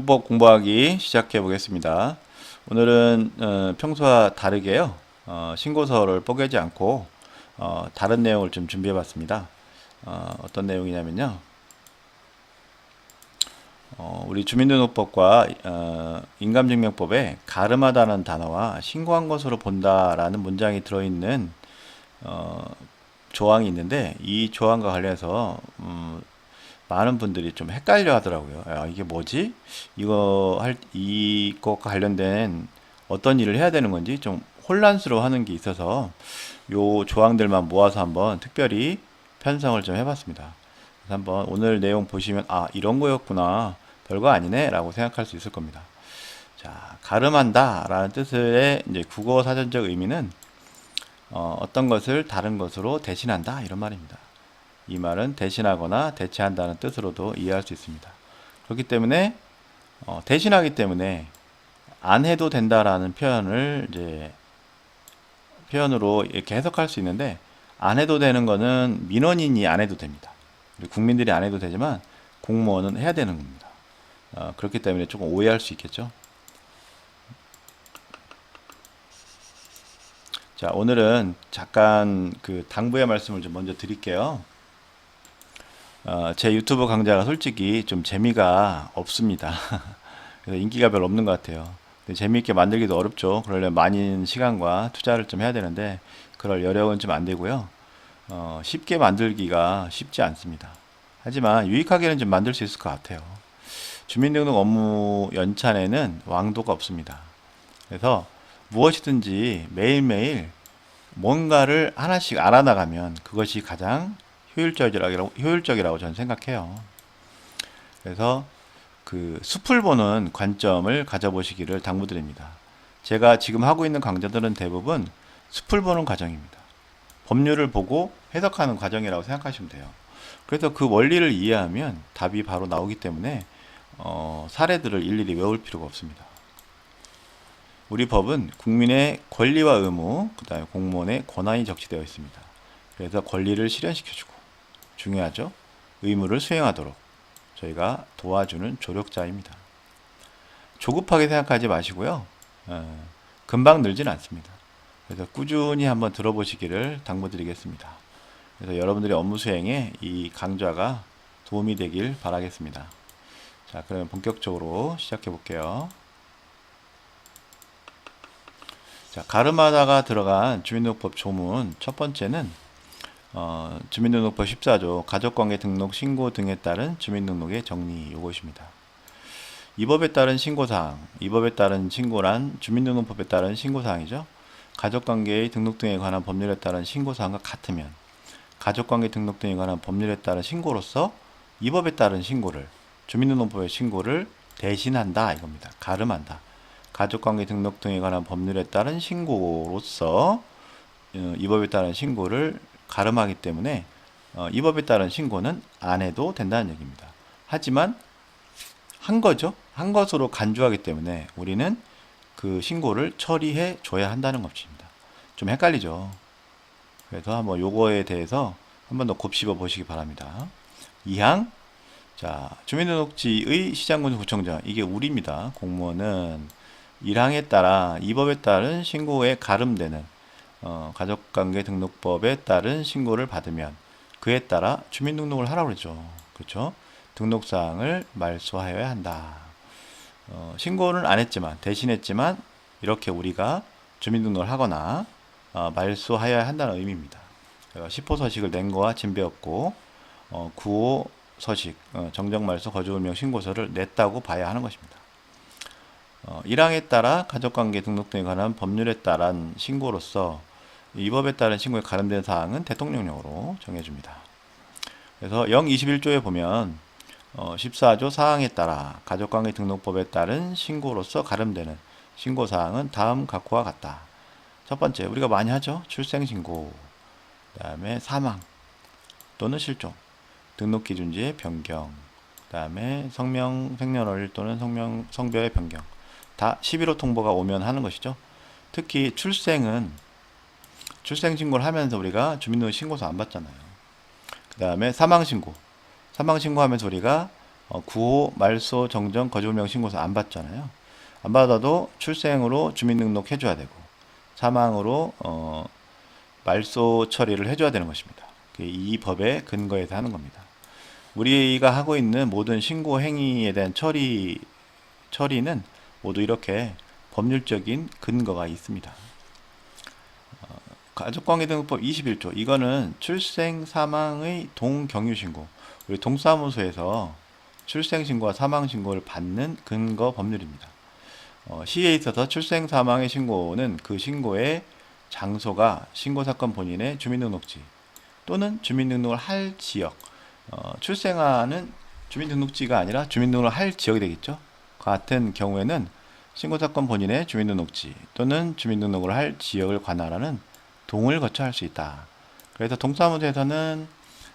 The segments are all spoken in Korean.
주민등록법 공부하기 시작해 보겠습니다. 오늘은 평소와 다르게요. 신고서를 뽀개지 않고 다른 내용을 좀 준비해 봤습니다. 어떤 내용이냐면요. 우리 주민등록법과 인감증명법에 가름하다는 단어와 신고한 것으로 본다라는 문장이 들어있는 조항이 있는데, 이 조항과 관련해서 많은 분들이 좀 헷갈려 하더라고요. 야, 이게 뭐지? 이것과 관련된 어떤 일을 해야 되는 건지 좀 혼란스러워 하는 게 있어서 요 조항들만 모아서 한번 특별히 편성을 좀 해봤습니다. 그래서 한번 오늘 내용 보시면, 아, 이런 거였구나. 별거 아니네. 라고 생각할 수 있을 겁니다. 자, 가름한다 라는 뜻의 이제 국어 사전적 의미는 어떤 것을 다른 것으로 대신한다. 이런 말입니다. 이 말은 대신하거나 대체한다는 뜻으로도 이해할 수 있습니다. 그렇기 때문에 대신하기 때문에 안 해도 된다라는 표현으로 이렇게 해석할 수 있는데, 안 해도 되는 거는 민원인이 안 해도 됩니다. 국민들이 안 해도 되지만 공무원은 해야 되는 겁니다. 그렇기 때문에 조금 오해할 수 있겠죠. 자, 오늘은 잠깐 그 당부의 말씀을 좀 먼저 드릴게요. 제 유튜브 강좌가 솔직히 좀 재미가 없습니다. 그래서 인기가 별로 없는 것 같아요. 재미있게 만들기도 어렵죠. 그러려면 많은 시간과 투자를 좀 해야 되는데, 그럴 여력은 좀 안 되고요. 쉽게 만들기가 쉽지 않습니다. 하지만 유익하게는 좀 만들 수 있을 것 같아요. 주민등록 업무 연찬에는 왕도가 없습니다. 그래서 무엇이든지 매일매일 뭔가를 하나씩 알아나가면 그것이 가장 효율적이라고 저는 생각해요. 그래서 그 숲을 보는 관점을 가져보시기를 당부드립니다. 제가 지금 하고 있는 강좌들은 대부분 숲을 보는 과정입니다. 법률을 보고 해석하는 과정이라고 생각하시면 돼요. 그래서 그 원리를 이해하면 답이 바로 나오기 때문에 사례들을 일일이 외울 필요가 없습니다. 우리 법은 국민의 권리와 의무, 그 다음에 공무원의 권한이 적시되어 있습니다. 그래서 권리를 실현시켜주고, 중요하죠. 의무를 수행하도록 저희가 도와주는 조력자입니다. 조급하게 생각하지 마시고요. 금방 늘진 않습니다. 그래서 꾸준히 한번 들어보시기를 당부드리겠습니다. 그래서 여러분들의 업무 수행에 이 강좌가 도움이 되길 바라겠습니다. 자, 그러면 본격적으로 시작해 볼게요. 자, 가름하다가 들어간 주민등록법 조문 첫 번째는 주민등록법 14조 가족관계 등록 신고 등에 따른 주민등록의 정리, 요것입니다. 이 법에 따른 신고사항, 이 법에 따른 신고란 주민등록법에 따른 신고사항이죠. 가족관계의 등록 등에 관한 법률에 따른 신고사항과 같으면 가족관계 등록 등에 관한 법률에 따른 신고로서 이 법에 따른 신고를, 주민등록법의 신고를 대신한다 이겁니다. 가름한다. 가족관계 등록 등에 관한 법률에 따른 신고로서 이 법에 따른 신고를 가름하기 때문에 이 법에 따른 신고는 안 해도 된다는 얘기입니다. 하지만 한 거죠. 한 것으로 간주하기 때문에 우리는 그 신고를 처리해 줘야 한다는 것입니다. 좀 헷갈리죠. 그래서 한번 요거에 대해서 한번 더 곱씹어 보시기 바랍니다. 2항, 자, 주민등록지의 시장군수구청장, 이게 우리입니다. 공무원은 1항에 따라 이 법에 따른 신고에 가름되는 가족관계 등록법에 따른 신고를 받으면 그에 따라 주민등록을 하라고 그러죠. 그렇죠? 등록사항을 말소하여야 한다. 신고는 안 했지만, 대신했지만 이렇게 우리가 주민등록을 하거나 말소하여야 한다는 의미입니다. 10호 서식을 낸 거와 진배였고 9호 서식, 정정말소 거주운명 신고서를 냈다고 봐야 하는 것입니다. 1항에 따라 가족관계 등록 등에 관한 법률에 따른 신고로서 이 법에 따른 신고에 가름된 사항은 대통령령으로 정해줍니다. 그래서 021조에 보면 14조 사항에 따라 가족관계 등록법에 따른 신고로서 가름되는 신고사항은 다음 각호와 같다. 첫 번째, 우리가 많이 하죠. 출생신고, 그 다음에 사망 또는 실종, 등록기준지의 변경, 그 다음에 성명, 생년월일 또는 성별의 변경, 다 11호 통보가 오면 하는 것이죠. 특히 출생신고를 하면서 우리가 주민등록 신고서 안 받잖아요. 그 다음에 사망신고 하면서 우리가 구호, 말소, 정정, 거주불명 신고서 안 받잖아요. 안 받아도 출생으로 주민등록 해줘야 되고 사망으로 말소 처리를 해줘야 되는 것입니다. 이 법의 근거에서 하는 겁니다. 우리가 하고 있는 모든 신고 행위에 대한 처리는 모두 이렇게 법률적인 근거가 있습니다. 가족관계등록법 21조 이거는 출생 사망의 동경유신고 우리 동사무소에서 출생신고와 사망신고를 받는 근거 법률입니다. 시에 있어서 출생 사망의 신고는 그 신고의 장소가 신고사건 본인의 주민등록지 또는 주민등록을 할 지역 출생하는 주민등록지가 아니라 주민등록을 할 지역이 되겠죠. 같은 경우에는 신고사건 본인의 주민등록지 또는 주민등록을 할 지역을 관할하는 동을 거쳐 할 수 있다. 그래서 동사무소에서는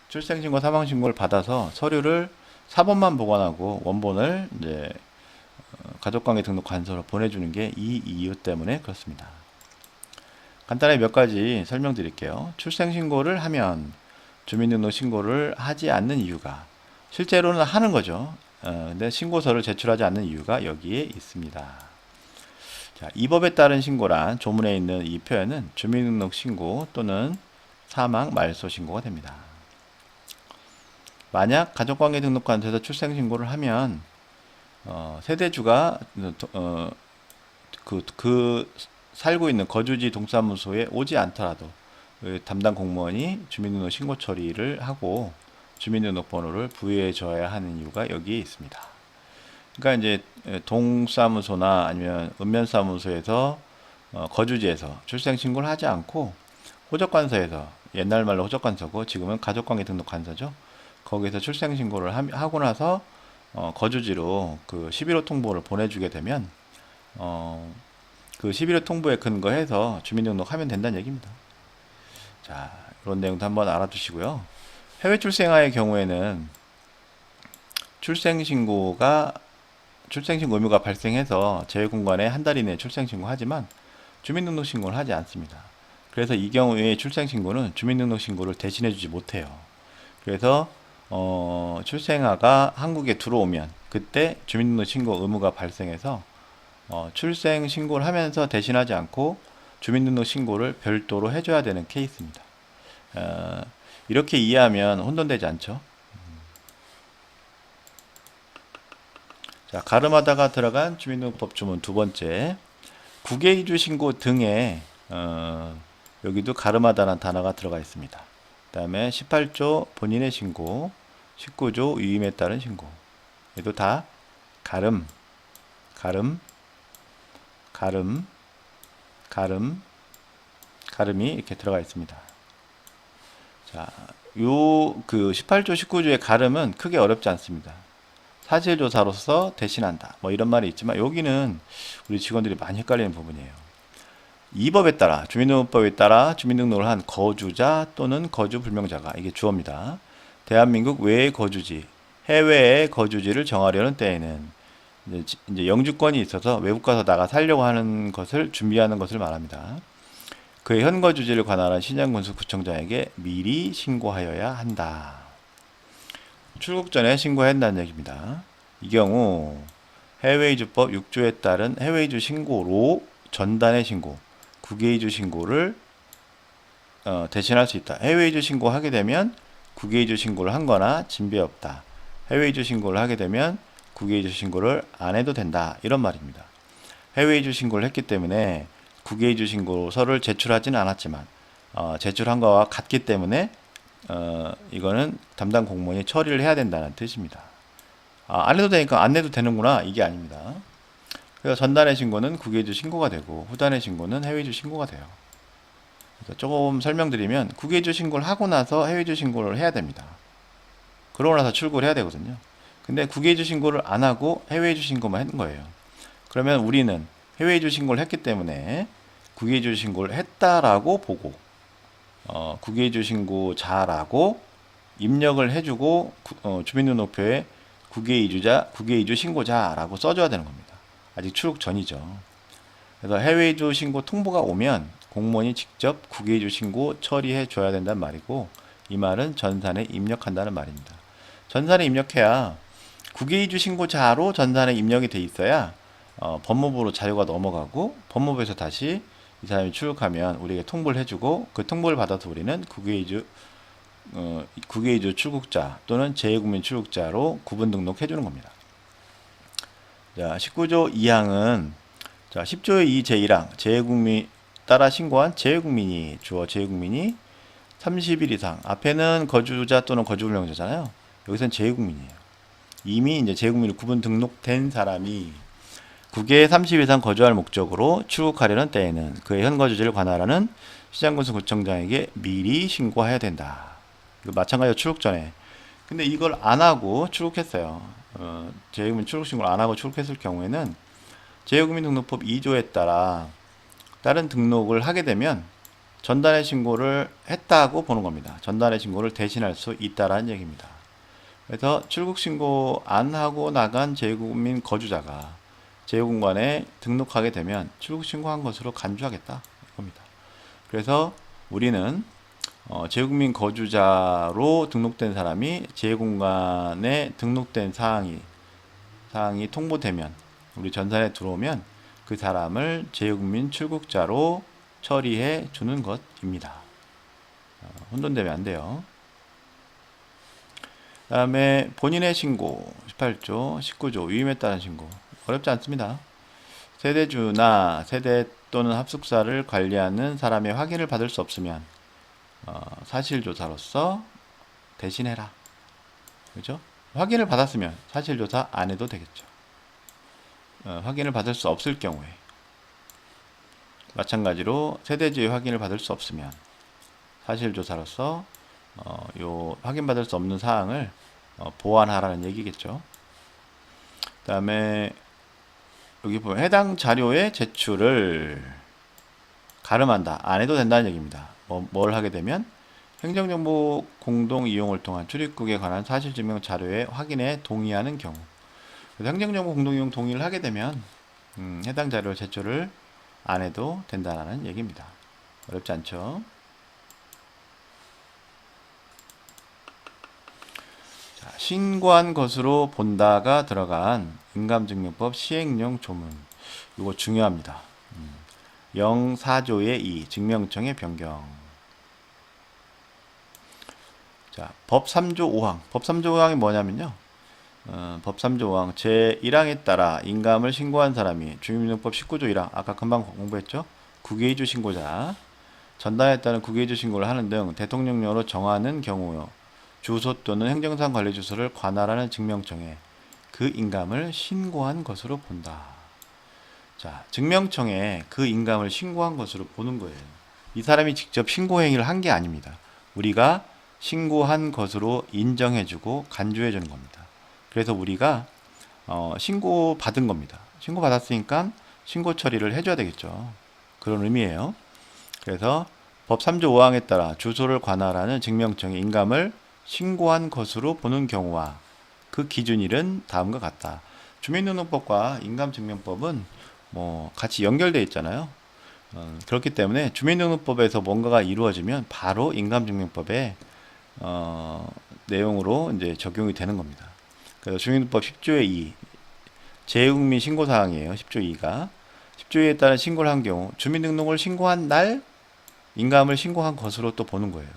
출생신고, 사망신고를 받아서 서류를 사본만 보관하고 원본을 이제 가족관계등록관서로 보내주는 게 이 이유 때문에 그렇습니다. 간단하게 몇 가지 설명드릴게요. 출생신고를 하면 주민등록 신고를 하지 않는 이유가 실제로는 하는 거죠. 근데 신고서를 제출하지 않는 이유가 여기에 있습니다. 자, 이 법에 따른 신고란 조문에 있는 이 표현은 주민등록 신고 또는 사망 말소 신고가 됩니다. 만약 가족관계등록관서에서 출생신고를 하면 세대주가 살고 있는 거주지 동사무소에 오지 않더라도 담당 공무원이 주민등록 신고 처리를 하고 주민등록번호를 부여해 줘야 하는 이유가 여기에 있습니다. 그러니까 이제 동사무소나 아니면 읍면사무소에서 거주지에서 출생신고를 하지 않고 호적관서에서 옛날 말로 호적관서고 지금은 가족관계등록관서죠. 거기서 출생신고를 하고 나서 거주지로 그 11호 통보를 보내주게 되면 그 11호 통보에 근거해서 주민등록하면 된다는 얘기입니다. 자, 이런 내용도 한번 알아두시고요. 해외 출생아의 경우에는 출생신고 의무가 발생해서 제외공간에 한 달 이내에 출생신고하지만 주민등록신고를 하지 않습니다. 그래서 이 경우에 출생신고는 주민등록신고를 대신해주지 못해요. 그래서 출생아가 한국에 들어오면 그때 주민등록신고 의무가 발생해서 출생신고를 하면서 대신하지 않고 주민등록신고를 별도로 해줘야 되는 케이스입니다. 이렇게 이해하면 혼돈되지 않죠? 자, 가름하다가 들어간 주민등록법 조문 두 번째 국외이주 신고 등에 여기도 가름하다는 단어가 들어가 있습니다. 그 다음에 18조 본인의 신고 19조 위임에 따른 신고 얘도 다 가름이 이렇게 들어가 있습니다. 자, 요 그 18조 19조의 가름은 크게 어렵지 않습니다. 사실조사로서 대신한다 뭐 이런 말이 있지만 여기는 우리 직원들이 많이 헷갈리는 부분이에요. 이 법에 따라 주민등록법에 따라 주민등록을 한 거주자 또는 거주불명자가 이게 주어입니다. 대한민국 외의 거주지 해외의 거주지를 정하려는 때에는 이제 영주권이 있어서 외국 가서 나가 살려고 하는 것을 준비하는 것을 말합니다. 그의 현 거주지를 관할한 신양군수구청장에게 미리 신고하여야 한다. 출국 전에 신고해야 한다는 얘기입니다. 이 경우 해외이주법 6조에 따른 해외이주 신고로 전단의 신고, 국외이주 신고를 대신할 수 있다. 해외이주 신고하게 되면 국외이주 신고를 한 거나 진배 없다. 해외이주 신고를 하게 되면 국외이주 신고를 안 해도 된다. 이런 말입니다. 해외이주 신고를 했기 때문에 국외이주 신고서를 제출하지는 않았지만 제출한 거와 같기 때문에 이거는 담당 공무원이 처리를 해야 된다는 뜻입니다. 안 해도 되니까 안 내도 되는구나 이게 아닙니다. 그래서 전단의 신고는 국외이주 신고가 되고 후단의 신고는 해외이주 신고가 돼요. 그래서 조금 설명드리면 국외이주 신고를 하고 나서 해외이주 신고를 해야 됩니다. 그러고 나서 출국을 해야 되거든요. 근데 국외이주 신고를 안 하고 해외이주 신고만 했는 거예요. 그러면 우리는 해외이주 신고를 했기 때문에 국외이주 신고를 했다라고 보고 국외이주 신고자라고 입력을 해주고 주민등록표에 국외이주 신고자라고 써줘야 되는 겁니다. 아직 출국 전이죠. 그래서 해외이주 신고 통보가 오면 공무원이 직접 국외이주 신고 처리해 줘야 된다는 말이고 이 말은 전산에 입력한다는 말입니다. 전산에 입력해야 국외이주 신고자로 전산에 입력이 돼 있어야 법무부로 자료가 넘어가고 법무부에서 다시 이 사람이 출국하면 우리에게 통보를 해주고 그 통보를 받아서 우리는 국외이주 출국자 또는 재외국민 출국자로 구분 등록해 주는 겁니다. 자, 19조 2항은 자, 10조의 2 제1항 재외국민 따라 신고한 재외국민이 주어 재외국민이 30일 이상 앞에는 거주자 또는 거주불명자잖아요. 여기서는 재외국민이에요. 이미 이제 재외국민으로 구분 등록된 사람이 국외에 30일 이상 거주할 목적으로 출국하려는 때에는 그의 현 거주지를 관할하는 시장군수구청장에게 미리 신고해야 된다. 마찬가지로 출국 전에. 근데 이걸 안 하고 출국했어요. 재외국민 출국 신고를 안 하고 출국했을 경우에는 재외국민 등록법 2조에 따라 다른 등록을 하게 되면 전단의 신고를 했다고 보는 겁니다. 전단의 신고를 대신할 수 있다라는 얘기입니다. 그래서 출국 신고 안 하고 나간 재외국민 거주자가 재외공관에 등록하게 되면 출국 신고한 것으로 간주하겠다 이겁니다. 그래서 우리는 재외국민 거주자로 등록된 사람이 재외공관에 등록된 사항이 통보되면 우리 전산에 들어오면 그 사람을 재외국민 출국자로 처리해 주는 것입니다. 혼돈되면 안 돼요. 그 다음에 본인의 신고 18조 19조 위임에 따른 신고 어렵지 않습니다. 세대주나 세대 또는 합숙사를 관리하는 사람의 확인을 받을 수 없으면 사실조사로서 대신해라. 그죠? 확인을 받았으면 사실조사 안 해도 되겠죠. 확인을 받을 수 없을 경우에 마찬가지로 세대주의 확인을 받을 수 없으면 사실조사로서 요 확인받을 수 없는 사항을 보완하라는 얘기겠죠. 그 다음에 여기 보면 해당 자료의 제출을 가름한다. 안 해도 된다는 얘기입니다. 뭘 하게 되면 행정정보 공동 이용을 통한 출입국에 관한 사실증명 자료의 확인에 동의하는 경우. 그래서 행정정보 공동 이용 동의를 하게 되면 해당 자료 제출을 안 해도 된다는 얘기입니다. 어렵지 않죠? 자, 신고한 것으로 본다가 들어간 인감증명법 시행령 조문. 이거 중요합니다. 04조의 2 증명청의 변경. 자, 법 3조 5항. 법 3조 5항이 뭐냐면요. 법 3조 5항 제1항에 따라 인감을 신고한 사람이 주민등록법 19조 1항 아까 금방 공부했죠. 국외이주 신고자 전단에 따른 국외이주 신고를 하는 등 대통령령으로 정하는 경우요. 주소 또는 행정상 관리 주소를 관할하는 증명청에 그 인감을 신고한 것으로 본다. 자, 증명청에 그 인감을 신고한 것으로 보는 거예요. 이 사람이 직접 신고 행위를 한 게 아닙니다. 우리가 신고한 것으로 인정해주고 간주해주는 겁니다. 그래서 우리가 신고 받은 겁니다. 신고 받았으니까 신고 처리를 해줘야 되겠죠. 그런 의미예요. 그래서 법 3조 5항에 따라 주소를 관할하는 증명청에 인감을 신고한 것으로 보는 경우와 그 기준일은 다음과 같다. 주민등록법과 인감증명법은 같이 연결되어 있잖아요. 그렇기 때문에 주민등록법에서 뭔가가 이루어지면 바로 인감증명법의 내용으로 이제 적용이 되는 겁니다. 그래서 주민등록법 10조의 2 재외국민 신고사항이에요. 10조 2가 10조 2에 따른 신고를 한 경우 주민등록을 신고한 날 인감을 신고한 것으로 또 보는 거예요.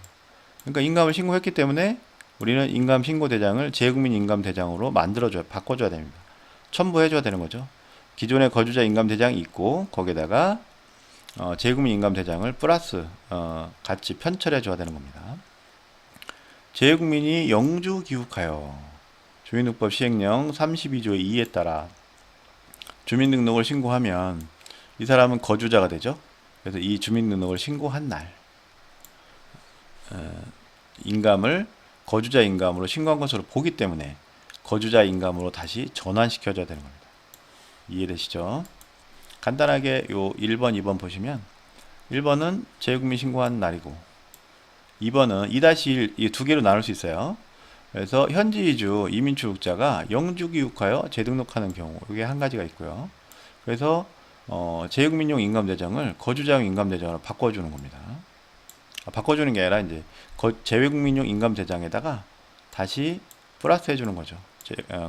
그러니까 인감을 신고했기 때문에 우리는 인감신고대장을 재외국민 인감대장으로 바꿔줘야 됩니다. 첨부해줘야 되는 거죠. 기존의 거주자 인감대장이 있고 거기에다가 재외국민 인감대장을 플러스 같이 편철해줘야 되는 겁니다. 재외국민이 영주 귀국하여 주민등록법 시행령 32조의 2에 따라 주민등록을 신고하면 이 사람은 거주자가 되죠. 그래서 이 주민등록을 신고한 날 인감을 거주자 인감으로 신고한 것으로 보기 때문에 거주자 인감으로 다시 전환시켜줘야 되는 겁니다. 이해되시죠? 간단하게 요 1번, 2번 보시면 1번은 재외국민 신고한 날이고 2번은 2-1 이 두 개로 나눌 수 있어요. 그래서 현지 이주 이민 출국자가 영주 귀국하여 재등록하는 경우 이게 한 가지가 있고요. 그래서 재외국민용 인감대장을 거주자용 인감대장으로 바꿔주는 겁니다. 바꿔주는 게 아니라 이제 재외국민용 인감대장에다가 다시 플러스 해주는 거죠.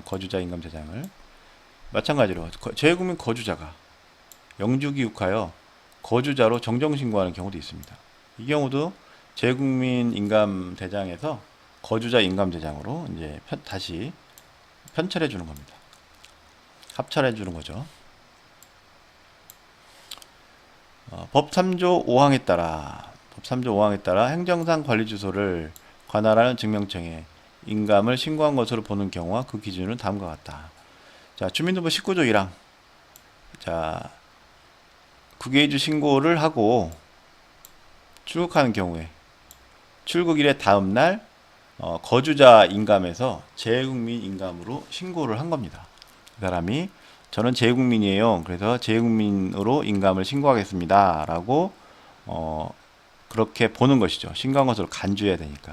거주자 인감대장을 마찬가지로 재외국민 거주자가 영주기 육하여 거주자로 정정신고하는 경우도 있습니다. 이 경우도 재외국민 인감대장에서 거주자 인감대장으로 이제 다시 편철해 주는 겁니다. 합철해 주는 거죠. 법 3조 5항에 따라 행정상 관리주소를 관할하는 증명청에 인감을 신고한 것으로 보는 경우와 그 기준은 다음과 같다. 자, 주민등록 19조 1항. 자, 국외이주 신고를 하고 출국하는 경우에 출국일의 다음 날 거주자 인감에서 재외국민 인감으로 신고를 한 겁니다. 그 사람이 저는 재외국민이에요. 그래서 재외국민으로 인감을 신고하겠습니다. 라고 그렇게 보는 것이죠. 신고한 것으로 간주해야 되니까.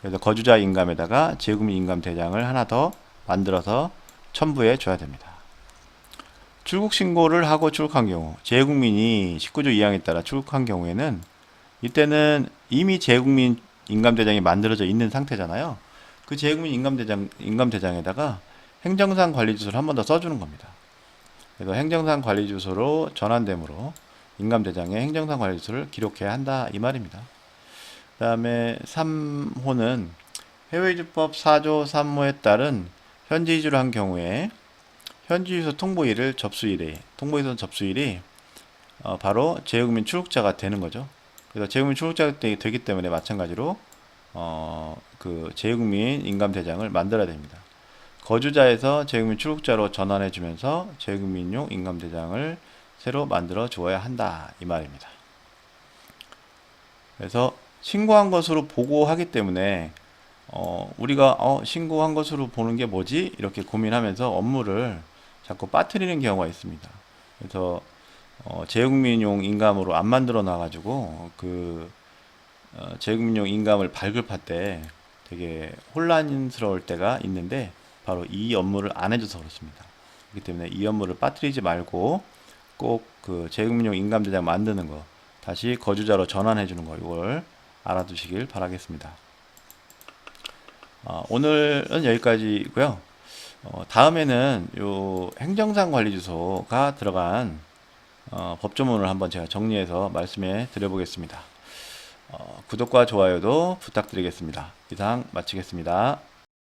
그래서 거주자 인감에다가 재외국민 인감 대장을 하나 더 만들어서 첨부해 줘야 됩니다. 출국 신고를 하고 출국한 경우, 재외국민이 19조 2항에 따라 출국한 경우에는 이때는 이미 재외국민 인감대장이 만들어져 있는 상태잖아요. 그 재외국민 인감대장에다가 행정상 관리주소를 한 번 더 써주는 겁니다. 그래서 행정상 관리주소로 전환되므로 인감대장에 행정상 관리주소를 기록해야 한다 이 말입니다. 그 다음에 3호는 해외이주법 4조 3호에 따른 현지이주를 한 경우에 현지주소 통보일을 통보이소 접수일이 바로 재외국민 출국자가 되는 거죠. 그래서 재외국민 출국자가 되기 때문에 마찬가지로 그 재외국민 인감대장을 만들어야 됩니다. 거주자에서 재외국민 출국자로 전환해 주면서 재외국민용 인감대장을 새로 만들어 주어야 한다 이 말입니다. 그래서 신고한 것으로 보고하기 때문에 우리가 신고한 것으로 보는 게 뭐지? 이렇게 고민하면서 업무를 자꾸 빠뜨리는 경우가 있습니다. 그래서 재외국민용 인감으로 안 만들어 놔가지고 재외국민용 인감을 발급할 때 되게 혼란스러울 때가 있는데 바로 이 업무를 안 해줘서 그렇습니다. 그렇기 때문에 이 업무를 빠뜨리지 말고 꼭 그 재외국민용 인감대장 만드는 거 다시 거주자로 전환해 주는 거 이걸 알아두시길 바라겠습니다. 오늘은 여기까지고요. 다음에는 요 행정상 관리주소가 들어간 법조문을 한번 제가 정리해서 말씀해 드려보겠습니다. 구독과 좋아요도 부탁드리겠습니다. 이상 마치겠습니다.